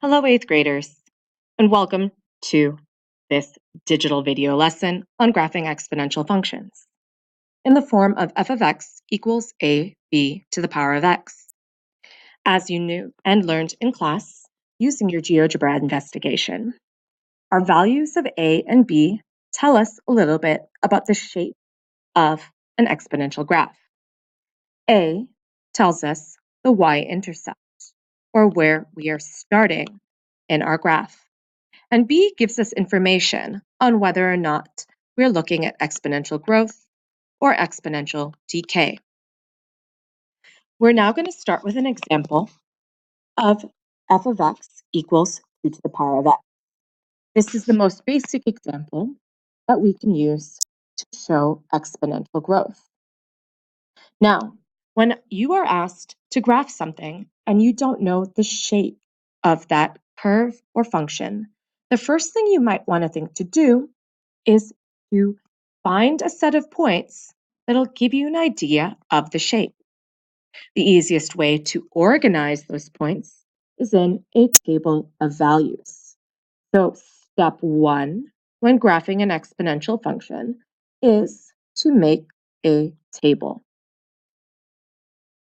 Hello, 8th graders, and welcome to this digital video lesson on graphing exponential functions in the form of f of x equals ab to the power of x. As you knew and learned in class using your GeoGebra investigation, our values of a and b tell us a little bit about the shape of an exponential graph. A tells us the y-intercept, or where we are starting in our graph. And B gives us information on whether or not we're looking at exponential growth or exponential decay. We're now going to start with an example of f of x equals 2 to the power of x. This is the most basic example that we can use to show exponential growth. Now, when you are asked to graph something and you don't know the shape of that curve or function, the first thing you might want to think to do is to find a set of points that'll give you an idea of the shape. The easiest way to organize those points is in a table of values. So step 1 when graphing an exponential function is to make a table.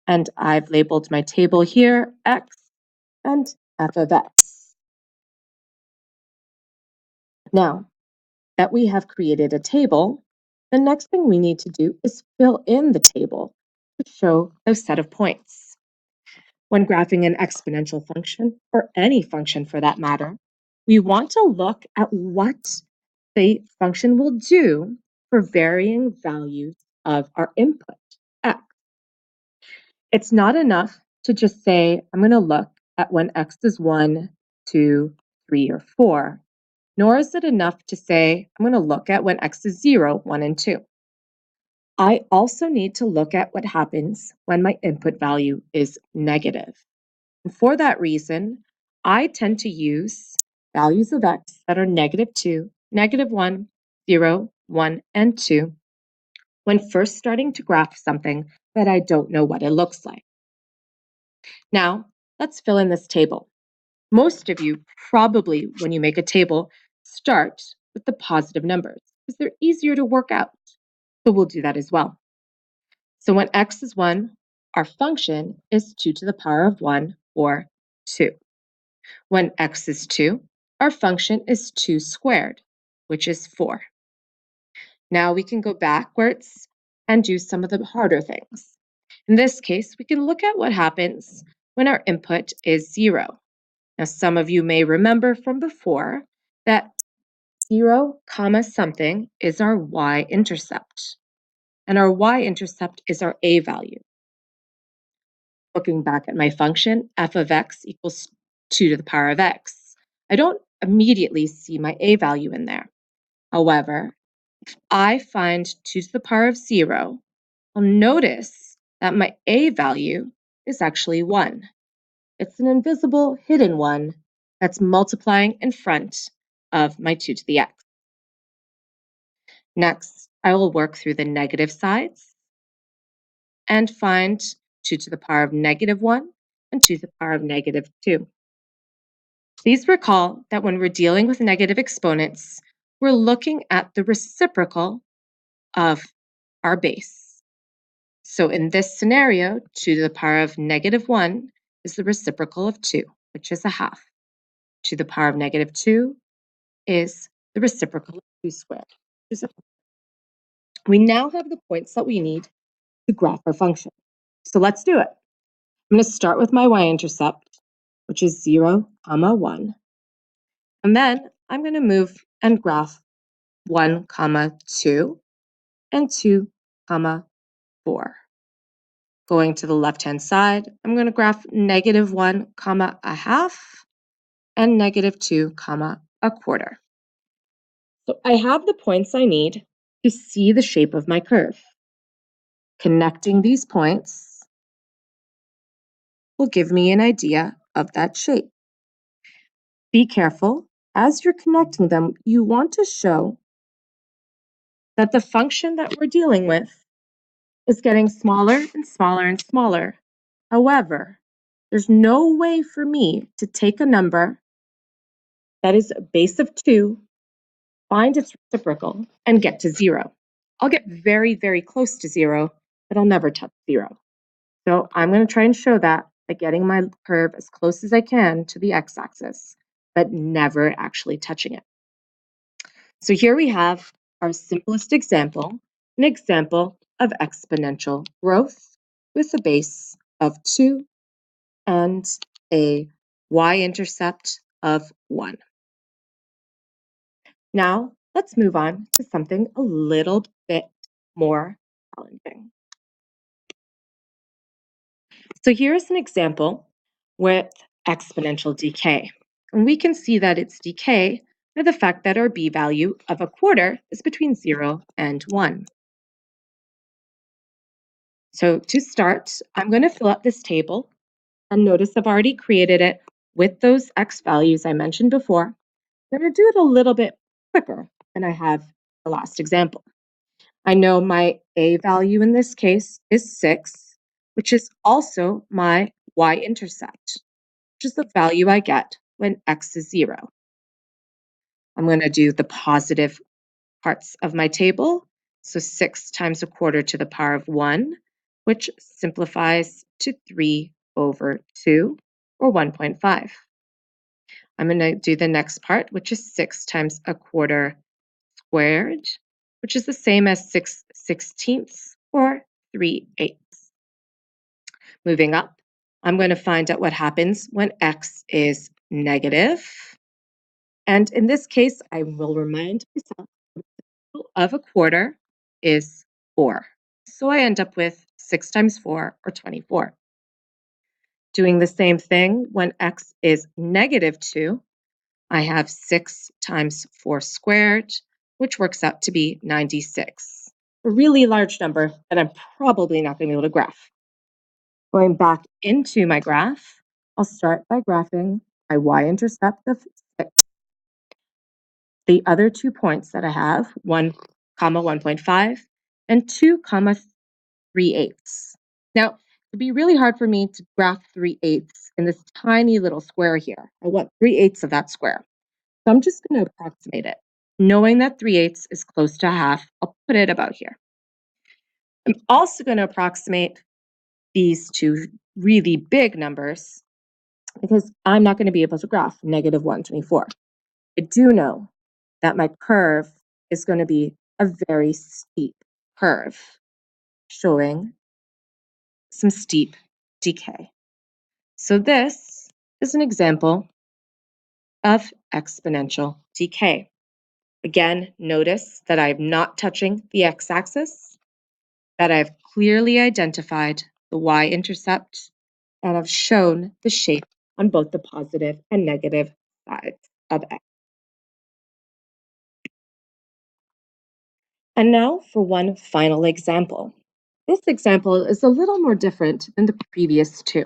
And I've labeled my table here x and f of x. Now that we have created a table, the next thing we need to do is fill in the table to show those set of points. When graphing an exponential function, or any function for that matter, we want to look at what the function will do for varying values of our input, x. It's not enough to just say, I'm going to look at when x is 1, 2, 3, or 4, nor is it enough to say, I'm going to look at when x is 0, 1, and 2. I also need to look at what happens when my input value is negative. And for that reason, I tend to use values of x that are -2, -1, 0, 1, and 2 when first starting to graph something that I don't know what it looks like. Now, let's fill in this table. Most of you probably, when you make a table, start with the positive numbers because they're easier to work out. So we'll do that as well. So when x is 1, our function is 2 to the power of 1, or 2. When x is 2, our function is 2 squared, which is 4. Now we can go backwards and do some of the harder things. In this case, we can look at what happens when our input is 0. Now, some of you may remember from before that 0, comma something is our y-intercept, and our y-intercept is our a value. Looking back at my function, f of x equals 2 to the power of x, I don't immediately see my a value in there. However, if I find 2 to the power of 0, I'll notice that my a value is actually 1. It's an invisible hidden 1 that's multiplying in front of my 2 to the x. Next, I will work through the negative sides and find 2 to the power of -1 and 2 to the power of -2. Please recall that when we're dealing with negative exponents, we're looking at the reciprocal of our base. So in this scenario, 2 to the power of -1 is the reciprocal of 2, which is a half. 2 to the power of -2 is the reciprocal of 2 squared, which is a half. We now have the points that we need to graph our function. So let's do it. I'm going to start with my y-intercept, which is 0, 1. And then I'm going to move and graph 1, 2, and 2, 4. Going to the left-hand side, I'm going to graph -1, a half, and -2, a quarter. So I have the points I need to see the shape of my curve. Connecting these points will give me an idea of that shape. Be careful, as you're connecting them, you want to show that the function that we're dealing with is getting smaller and smaller and smaller. However, there's no way for me to take a number that is a base of 2, find its reciprocal, and get to 0. I'll get very, very close to 0, but I'll never touch 0. So I'm going to try and show that by getting my curve as close as I can to the x-axis, but never actually touching it. So here we have our simplest example, an example of exponential growth with a base of 2 and a y-intercept of 1. Now, let's move on to something a little bit more challenging. So here's an example with exponential decay. And we can see that it's decay by the fact that our b value of a quarter is between 0 and 1. So to start, I'm going to fill up this table, and notice I've already created it with those x values I mentioned before. I'm going to do it a little bit quicker than I have the last example. I know my a value in this case is 6, which is also my y-intercept, which is the value I get when x is 0. I'm going to do the positive parts of my table. So 6 times a quarter to the power of 1, which simplifies to 3 over 2, or 1.5. I'm going to do the next part, which is 6 times a quarter squared, which is the same as 6/16, or 3/8. Moving up, I'm going to find out what happens when x is negative. And in this case, I will remind myself of a quarter is 4. So I end up with 6 times 4, or 24. Doing the same thing when x is negative 2, I have 6 times 4 squared, which works out to be 96. A really large number that I'm probably not going to be able to graph. Going back into my graph, I'll start by graphing my y-intercept of 6. The other 2 points that I have, 1, 1.5, and 2, 3/8. Now, it'd be really hard for me to graph 3/8 in this tiny little square here. I want 3/8 of that square. So I'm just going to approximate it. Knowing that 3/8 is close to a half, I'll put it about here. I'm also going to approximate these two really big numbers because I'm not going to be able to graph negative 124. I do know that my curve is going to be a very steep curve, showing some steep decay. So this is an example of exponential decay. Again, notice that I'm not touching the x-axis, that I've clearly identified the y-intercept, and I've shown the shape on both the positive and negative sides of x. And now for one final example. This example is a little more different than the previous two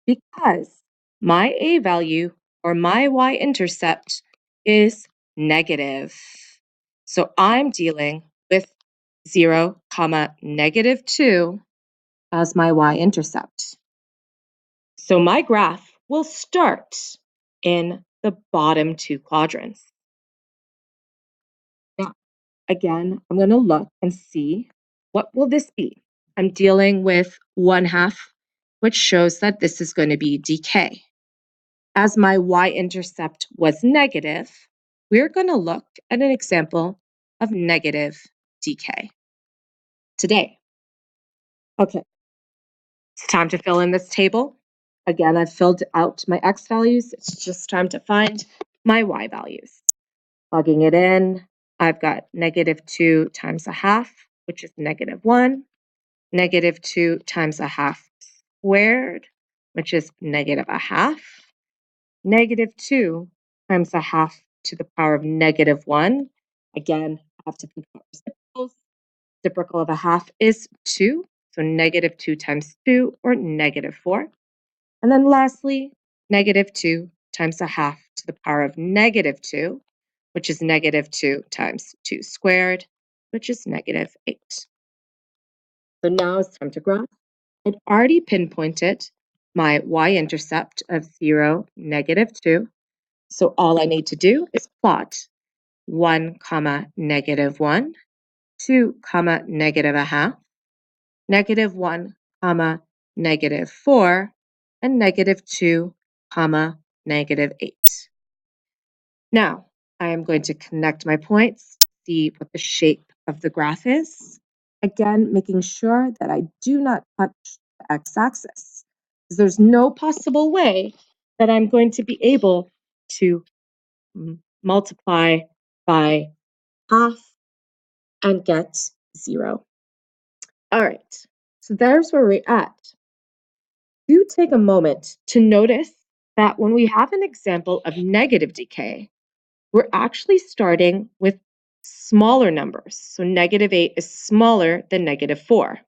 because my a value, or my y-intercept, is negative. So I'm dealing with 0, negative 2 as my y-intercept. So my graph will start in the bottom 2 quadrants. Now, again, I'm going to look and see, what will this be? I'm dealing with 1/2, which shows that this is going to be decay. As my y-intercept was negative, we're going to look at an example of negative decay today. Okay, it's time to fill in this table. Again, I've filled out my x values. It's just time to find my y values. Plugging it in, I've got negative 2 times a half, which is negative 1. Negative 2 times a half squared, which is negative a half. Negative 2 times a half to the power of negative 1. Again, I have to put reciprocals. Reciprocal of a half is 2, so negative 2 times 2, or negative 4. And then lastly, negative 2 times a half to the power of negative 2, which is negative 2 times 2 squared, which is negative 8. So now it's time to graph. I've already pinpointed my y-intercept of 0, -2. So all I need to do is plot 1, comma, -1, 2, comma, -0.5, -1, comma, -4, and -2, comma, -8. Now, I am going to connect my points, see what the shape of the graph is. Again, making sure that I do not touch the x-axis, because there's no possible way that I'm going to be able to multiply by half and get 0. All right, so there's where we're at. Do take a moment to notice that when we have an example of negative decay, we're actually starting with smaller numbers. So -8 is smaller than -4.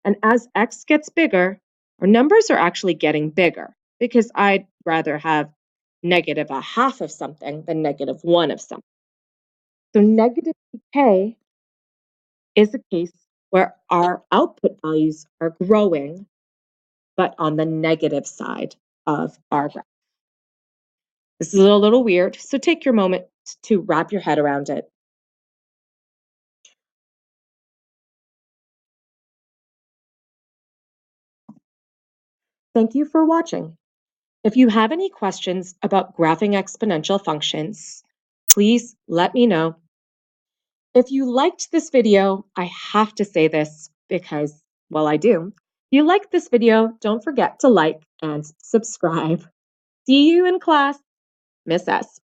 And as x gets bigger, our numbers are actually getting bigger because I'd rather have -0.5 of something than -1 of something. So negative decay is a case where our output values are growing, but on the negative side of our graph. This is a little weird, so take your moment to wrap your head around it. Thank you for watching. If you have any questions about graphing exponential functions, please let me know. If you liked this video, I have to say this because, well, I do. If you liked this video, don't forget to like and subscribe. See you in class, Miss S.